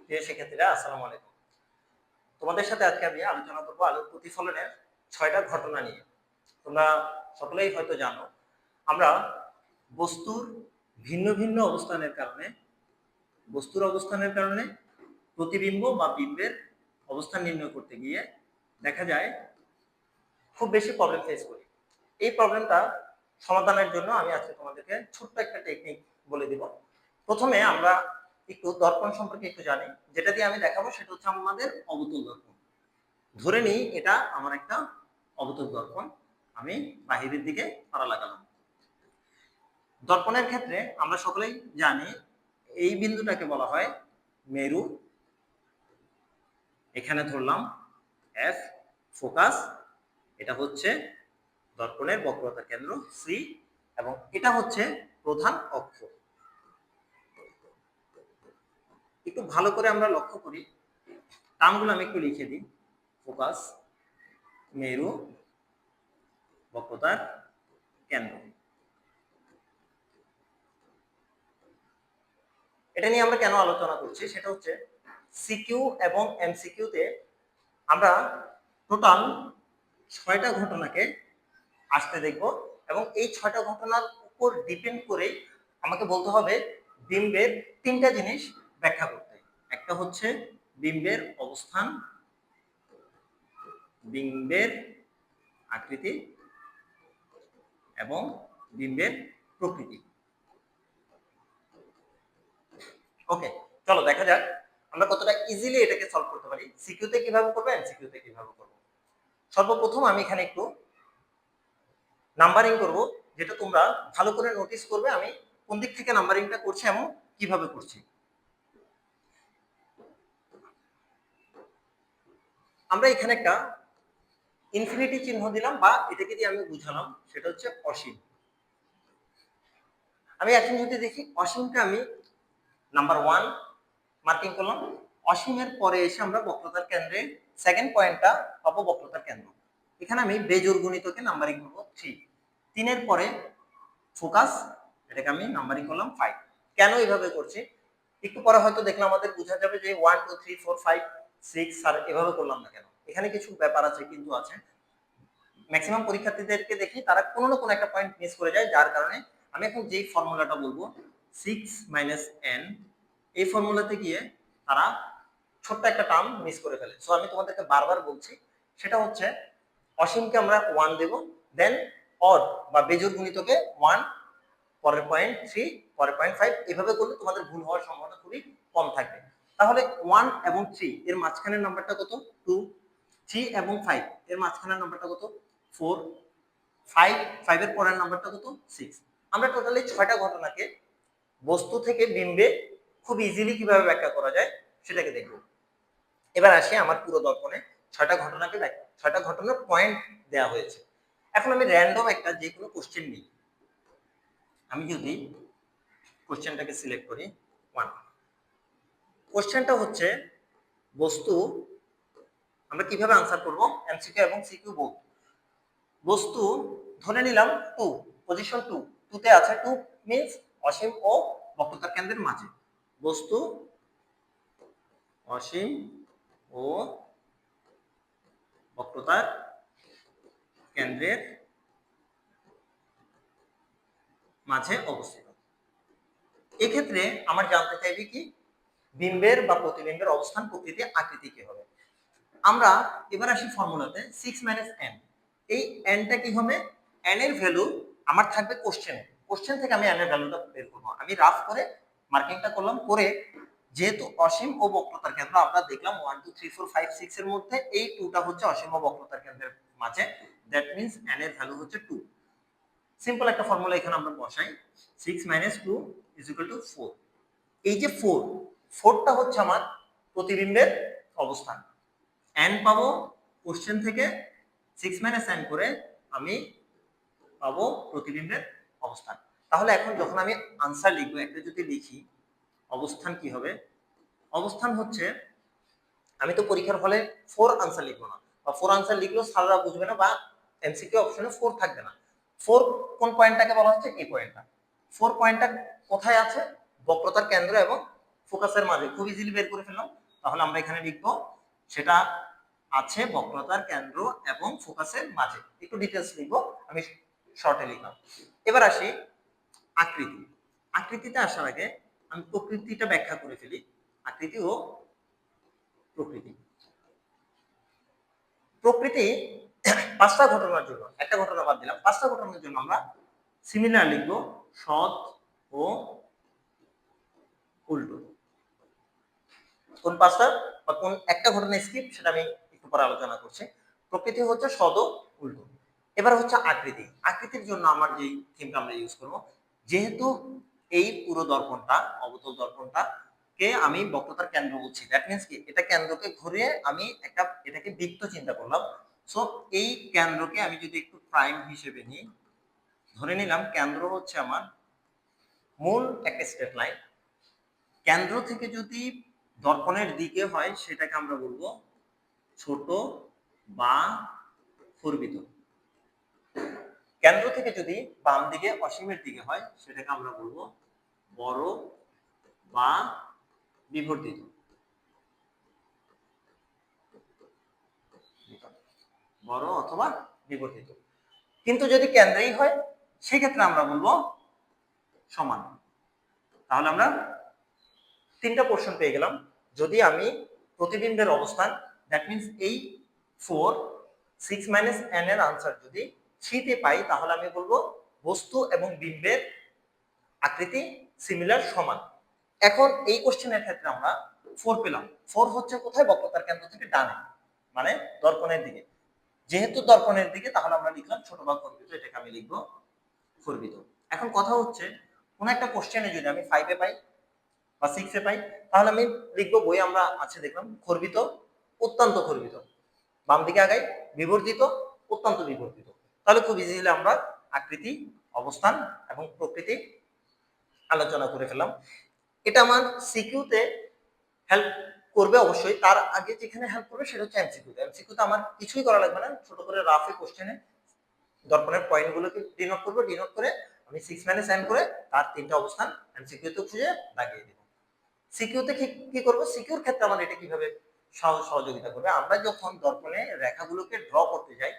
প্রিয় শিক্ষার্থীরা, আসসালামু আলাইকুম। তোমাদের সাথে আজকে আমি আলোচনা করব আলোক প্রতিফলনের 6টা ঘটনা নিয়ে। তোমরা সকলেই হয়তো জানো, আমরা বস্তুর ভিন্ন ভিন্ন অবস্থানের কারণে প্রতিবিম্ব বা বিম্বের অবস্থান নির্ণয় করতে গিয়ে দেখা যায় খুব বেশি প্রবলেম ফেস করি। এই প্রবলেমটা সমাধানের জন্য আমি আজকে তোমাদেরকে ছোট্ট একটা টেকনিক বলে দিব। প্রথমে আমরা একটু দর্পণ সম্পর্কে একটু জানি, যেটা দিয়ে আমি দেখাবো সেটা হচ্ছে আমাদের অবতল দর্পণ। ধরে নিই এটা আমার একটা অবতল দর্পণ, আমি বাহিরের দিকে তারা লাগালাম। দর্পণের ক্ষেত্রে আমরা সকলেই জানি এই বিন্দুটাকে বলা হয় মেরু। এখানে ধরলাম এফ ফোকাস, এটা হচ্ছে দর্পণের বক্রতার কেন্দ্র সি, এবং এটা হচ্ছে প্রধান অক্ষ। একটু ভালো করে আমরা লক্ষ্য করি, নামগুলো আমি একটু লিখে দিই। ফোকাস, মেরু, বক্রতার কেন্দ্র। এটা নিয়ে আমরা কেন আলোচনা করছি সেটা হচ্ছে সিকিউ এবং এমসিকিউতে আমরা টোটাল 6টা ঘটনাকে আসতে দেখব, এবং এই 6টা ঘটনার উপর ডিপেন্ড করে আমাকে বলতে হবে বিম্বের 3টা জিনিস ব্যাখ্যা করতে। একটা হচ্ছে বিম্বের অবস্থান, বিম্বের আকৃতি এবং বিম্বের প্রকৃতি। ওকে, চলো দেখা যাক আমরা কতটা ইজিলি এটাকে সলভ করতে পারি। সিকিউতে কিভাবে করবো, এমসিকিউতে কিভাবে করবো। সর্বপ্রথম আমি এখানে একটু নাম্বারিং করব, যেটা তোমরা ভালো করে নোটিস করবে আমি কোন দিক থেকে নাম্বারিংটা করছি এবং কিভাবে করছি। আমরা এখানে একটা ইনফিনিটি চিহ্ন দিলাম, বা এটাকে দিয়ে আমি বুঝালাম সেটা হচ্ছে অসীম। আমি এখন যদি দেখি অসীমকে আমি নাম্বার 1 মার্কিং করলাম। অসীমের পরে এসে আমরা বক্রতার কেন্দ্রে সেকেন্ড পয়েন্টটা পাবো, বক্রতার কেন্দ্র। এখানে আমি বেজোড় গুণিতকে নাম্বারিং করব 3। 3 এর পরে ফোকাস, এটাকে আমি নাম্বারিং করলাম 5। কেন এইভাবে করছি একটু পরে হয়তো দেখলাম আমাদের বোঝা যাবে যে 1 2 3 4 5 6 আর এভাবে করলাম না কেন। এখানে কিছু ব্যাপার আছে, কিন্তু আছে। ম্যাক্সিমাম পরীক্ষার্থীদেরকে দেখি তারা কোনো না কোনো একটা পয়েন্ট মিস করে যায়, যার কারণে আমি এখন যেই ফর্মুলাটা বলবো 6 - n, এই ফর্মুলাতে গিয়ে তারা ছোট্ট একটা টার্ম মিস করে ফেলে। সো আমি তোমাদেরকে বারবার বলছি, সেটা হচ্ছে অসীমকে আমরা 1 দেব, দেন অড বা বেজোড় গুণিতকে 1, পরের পয়েন্ট 3, পরের পয়েন্ট 5। এভাবে করলে তোমাদের ভুল হওয়ার সম্ভাবনা খুবই কম থাকবে। তাহলে 1 এবং 3 এর মাঝখানের নাম্বারটা কত? 2। 3 এবং 5 এর মাঝখানের নাম্বারটা কত? 4। 5 এর পরের নাম্বারটা কত? 6। আমরা টোটালি 6টা ঘটনাকে বস্তু থেকে বিম্বে খুব ইজিলি কিভাবে ব্যাখ্যা করা যায় সেটাকে দেখব। এবার আসি আমার পুরো দর্পণে 6টা ঘটনাকে ব্যাখ্যা, 6টা ঘটনার পয়েন্ট দেওয়া হয়েছে। এখন আমি র্যান্ডম একটা যে কোনো কোশ্চেন নিই। আমি যদি কোশ্চেনটাকে সিলেক্ট করি 1, কোশ্চেনটা হচ্ছে বস্তু, আমরা কিভাবে আনসার করব, এমসিকিউ এবং সিকিউ বোথ। বস্তু ধরে নিলাম 2, পজিশন 2, 2 তে আছে। 2 মিন্স অসীম ও বক্রতার কেন্দ্রের মাঝে। বস্তু অসীম ও বক্রতার কেন্দ্রের মাঝে অবস্থিত। এক্ষেত্রে আমার জানতে চাইবে কি বিম্বের বা প্রতিবিম্বের অবস্থান, প্রকৃতি, আকৃতি কি হবে। আমরা এবার আসি ফর্মুলাতে 6 - n। এই nটা কি হবে? n এর ভ্যালু আমার থাকবে কোশ্চেন থেকে আমি n এর ভ্যালুটা বের করব। আমি রাফ করে মার্কিংটা করলাম, করে যেহেতু অসীম ও বক্রতার কেন্দ্র আমরা দেখলাম 1 2 3 4 5 6 এর মধ্যে এই 2টা হচ্ছে অসীম ও বক্রতার কেন্দ্রের মাঝে, দ্যাট মিন্স n এর ভ্যালু হচ্ছে 2। সিম্পল একটা ফর্মুলা এখানে আমরা বসাই, 6 - 2 = 4। এই যে 4টা হচ্ছে আমার প্রতিবিম্বের অবস্থান। n পাবো কোশ্চেন থেকে, 6 - n করে আমি পাবো প্রতিবিম্বের অবস্থান। তাহলে এখন যখন আমি আনসার লিখবো, একটা যদি লিখি অবস্থান কি হবে, অবস্থান হচ্ছে, আমি তো পরীক্ষার হলে 4 আনসার লিখবো না, বা 4 আনসার লিখলেও স্যাররা বুঝবে না, বা এমসিকিউ অপশনে 4 থাকবে না। 4 কোন পয়েন্টটাকে বলা হচ্ছে? এই পয়েন্টটা। 4 পয়েন্টটা কোথায় আছে? বক্রতার কেন্দ্র এবং ফোকাসের মাঝে খুব ইজিলি বের করে ফেললাম। তাহলে আমরা এখানে লিখবো সেটা আছে বক্রতার কেন্দ্র এবং ফোকাসের মাঝে। একটু ডিটেলস লিখবো, আমি শর্টে লিখলাম। এবার আসি আকৃতি। আকৃতিতে আসার আগে আমি প্রকৃতিটা ব্যাখ্যা করে ফেলি। আকৃতি ও প্রকৃতি। প্রকৃতি 5টা ঘটনার জন্য, একটা ঘটনা বাদ দিলাম, 5টা ঘটনার জন্য আমরা সিমিলার লিখবো সৎ ও উল্টো। কোন 5টা বা কোন একটা ঘটনা স্কিপ সেটা আমি একটু পরে আলোচনা করছি। প্রকৃতি হচ্ছে সৎ ও উল্টো। এবার হচ্ছে আকৃতি। আকৃতির জন্য আমার যে থিমটা আমরা ইউজ করব, যেহেতু এই পুরো দর্পণটা অবতল দর্পণটা কে আমি বক্রতার কেন্দ্র বলছি, দ্যাট মিন্স কি এটা কেন্দ্রকে ঘুরিয়ে আমি একটা এটাকে বৃত্ত চিন্তা করলাম। সো এই কেন্দ্রকে আমি যদি একটু প্রাইম হিসেবে নিই, ধরে নিলাম কেন্দ্র হচ্ছে আমার মূল একটা স্ট্রেট লাইন। কেন্দ্র থেকে যদি দর্পণের দিকে হয় সেটাকে আমরা বলবো ছোট বা ফর্বিত। কেন্দ্র থেকে যদি বাম দিকে অসীমের দিকে হয় সেটাকে আমরা বলবো বড় বা বিবর্ধিত। বড় অথবা বিবর্ধিত। কিন্তু যদি কেন্দ্রেই হয় সেক্ষেত্রে আমরা বলবো সমান। তাহলে আমরা 3টা পোর্শন পেয়ে গেলাম। যদি আমি প্রতিবিম্বের অবস্থান, দ্যাট মিন্স এই 4 6 - n এর আনসার যদি 3 তে পাই তাহলে আমি বলবো বস্তু এবং বিম্বের আকৃতি সিমিলার সমান। এখন এই কোশ্চেনের ক্ষেত্রে আমরা 4 পেলাম। 4 হচ্ছে কোথায়? বক্রতার কেন্দ্র থেকে ডানে, মানে দর্পণের দিকে। যেহেতু দর্পণের দিকে তাহলে আমরা লিখলাম ছোট বা ফর্বিত, এটাকে আমি লিখবো ফর্বিত। এখন কথা হচ্ছে কোন একটা কোশ্চেনে যদি আমি 5 এ পাই বা 6 এ পাই তাহলে আমি লিখবো, বই আমরা আছে দেখলাম খর্বিত, অত্যন্ত খর্বিত। বাম দিকে আগাই বিবর্ধিত, অত্যন্ত বিবর্ধিত। তাহলে খুব ইজিলি আমরা আকৃতি, অবস্থান এবং প্রকৃতি আলোচনা করে ফেললাম। এটা আমার সিকিউতে হেল্প করবে অবশ্যই। তার আগে যেখানে হেল্প করবে সেটা হচ্ছে এমসিকিউতে। এমসিকিউতে আমার কিছুই করা লাগবে না, ছোট করে রাফে কোশ্চেনে দর্পণের পয়েন্টগুলোকে ডিনোট করব, ডিনোট করে আমি 6 - n করে তার 3টা অবস্থান এমসিকিউতে খুঁজে দাগিয়ে দেব। সিকিউতে কি করব? সিকিউর ক্ষেত্রে আমার এটা কিভাবে সহযোগিতা করবে, আমরা যখন দর্পণে রেখাগুলোকে ড্র করতে যাই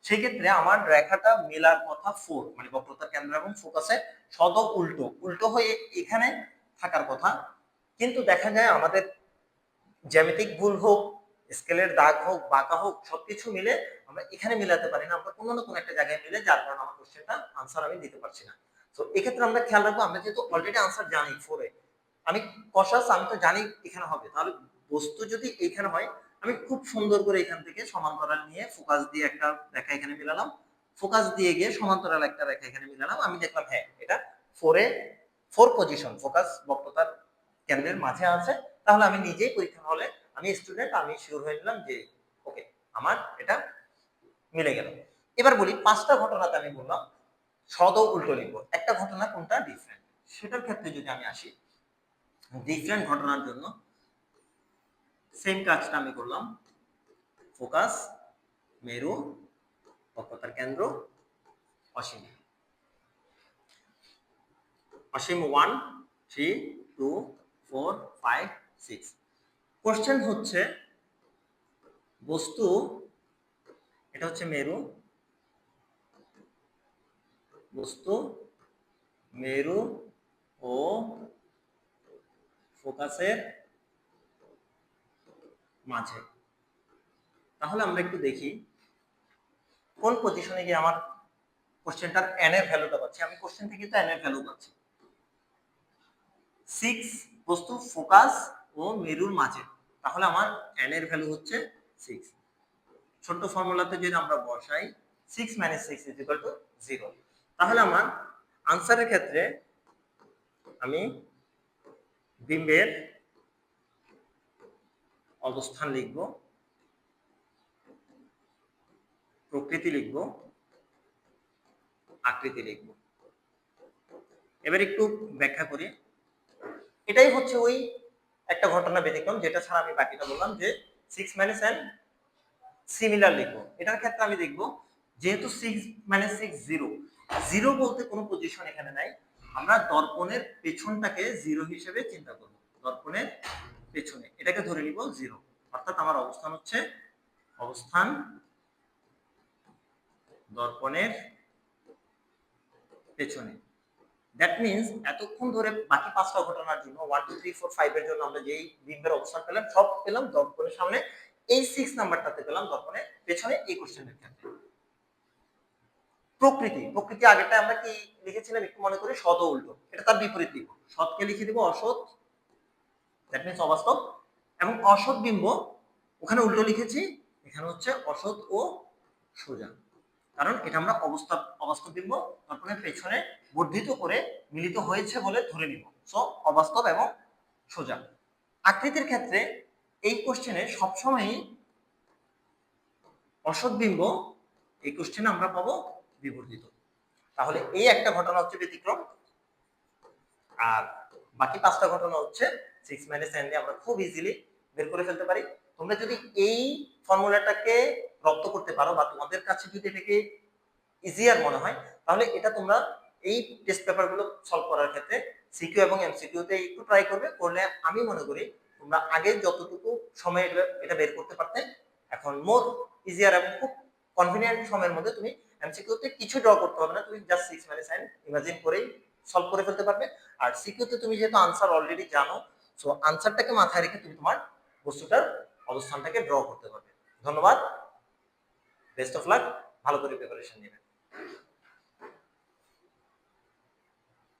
সেই ক্ষেত্রে আমার রেখাটা মেলার কথা 4, মানে বক্রতার কেন্দ্র এবং ফোকাসে সদ উল্টো উল্টো হয়ে এখানে থাকার কথা। কিন্তু দেখা যায় আমাদের জ্যামিতিক ভুল হোক, স্কেলের দাগ হোক, বাঁকা হোক, সবকিছু মিলে আমরা এখানে মিলাতে পারি না, আমরা কোনো না কোনো একটা জায়গায় মিলে, যার কারণে আমার কোশ্চেনটা আনসার আমি দিতে পারছি না। তো এক্ষেত্রে আমরা খেয়াল রাখবো, আমরা যেহেতু অলরেডি আনসার জানি 4 এ, আমি কশাস, আমি তো জানি এখানে হবে, তাহলে বস্তু যদি এইখানে হয় আমি খুব সুন্দর করে এখান থেকে সমান্তরাল নিয়ে ফোকাস দিয়ে একটা রেখা এখানে মিলালাম, ফোকাস দিয়ে গিয়ে সমান্তরাল একটা রেখা এখানে মিলালাম, আমি দেখলাম হ্যাঁ এটা 4 এ 4 পজিশন, ফোকাস বক্রতার কেন্দ্রের মাঝে আছে। তাহলে আমি নিজেই পরীক্ষা হলে আমি স্টুডেন্ট, আমি শিওর হয়ে নিলাম যে ওকে আমার এটা মিলে গেল। এবার বলি 5টা ঘটনাতে আমি বললাম সদ ও উল্টো লিখবো, একটা ঘটনা কোনটা ডিফারেন্ট, সেটার ক্ষেত্রে যদি আমি আসি, ডিফারেন্ট ঘটনার জন্য সেম কাজটা আমি করলাম। ফোকাস, মেরু, বক্রতার কেন্দ্র, অসীম। অসীম 1 3 2 4 5 6। কোশ্চেন হচ্ছে বস্তু, এটা হচ্ছে মেরু, বস্তু মেরু ও ফোকাসের মাঝে। তাহলে আমরা একটু দেখি কোন পজিশনে গিয়ে আমার কোশ্চেনটার n এর ভ্যালুটা পাচ্ছি। আমি কোশ্চেন থেকে তো n এর ভ্যালু পাচ্ছি 6, বস্তু ফোকাস ও মেরুর মাঝে, তাহলে আমার n এর ভ্যালু হচ্ছে 6। ছোট্ট ফর্মুলাতে যদি আমরা বসাই 6 - 6 = 0, তাহলে আমার আনসারের ক্ষেত্রে আমি বিম্বের অবস্থান লিখব, প্রকৃতি লিখব, আকৃতি লিখব। এবার একটু ব্যাখ্যা করি। এটাই হচ্ছে ওই একটা ঘটনা ব্যতিক্রম যেটা ছাড়া আমি বাকিটা বললাম যে 6 - n সিমিলার লিখবো। এটার ক্ষেত্রে আমি দেখব যেহেতু 6 - 6 0, 0 বলতে কোনো পজিশন এখানে নাই, আমরা দর্পণের পেছনটাকে 0 হিসেবে চিন্তা করব। দর্পণের পেছনে, এটাকে ধরে নিব 0, অর্থাৎ আমার অবস্থান হচ্ছে অবস্থান দর্পণের পেছনে। দ্যাট মিন্স এতক্ষণ ধরে বাকি 5টা ঘটনার জন্য 1 2 3 4 5 এর জন্য আমরা যেই বিম্বের অবস্থান পেলাম সব পেলাম দর্পণের সামনে, এই 6 নাম্বারটাতে পেলাম দর্পণের পেছনে এই কোশ্চেনের ক্ষেত্রে। প্রকৃতি আগেটা আমরা কি লিখেছিলাম একটু মনে করি, সৎ ও উল্টো, এটা তার বিপরীত লিখব, সৎকে লিখে দিব অসৎ, দ্যাট মিন্স অবাস্তব, এবং অসৎ বিম্ব ওখানে উল্টো লিখেছি, এখানে হচ্ছে অসৎ ও সোজা, কারণ এটা আমরা অবাস্তব বিম্ব দর্পণের পেছনে বর্ধিত করে মিলিত হয়েছে বলে ধরে নিব, সো অবাস্তব এবং সোজা। আকৃতির ক্ষেত্রে এই কোশ্চেনে সবসময়ই অসৎ বিম্ব এই কোশ্চেনে আমরা পাবো বিবর্ধিত। তাহলে এই একটা ঘটনা হচ্ছে ব্যতিক্রম, আর বাকি 5টা ঘটনা হচ্ছে 6 - n দিয়ে আমরা খুব ইজিলি বের করে ফেলতে পারি। তোমরা যদি এই ফর্মুলাটাকে রপ্ত করতে পারো বা তোমাদের কাছে যদি এটাকে ইজিয়ার মনে হয়, তাহলে এটা তোমরা এই টেস্ট পেপারগুলো সলভ করার ক্ষেত্রে সিকিউ এবং এমসিকিউতে একটু ট্রাই করবে, করলে আমি মনে করি তোমরা আগে যতটুকু সময় এটা বের করতে পারতে, এখন মোর ইজিয়ার এবং খুব কনভিনিয়েন্ট সময়ের মধ্যে তুমি এমসিকিউতে কিছু ড্র করতে হবে না, তুমি জাস্ট 6 - n ইমাজিন করেই সলভ করে ফেলতে পারবে। আর সিকিউতে তুমি যেহেতু আনসার অলরেডি জানো, সো আনসারটাকে মাথায় রেখে তুমি তোমার বস্তুটার অবস্থানটাকে ড্র করতে পারবে। ধন্যবাদ, বেস্ট অফ লাক, ভালো করে প্রিপারেশন নেবে।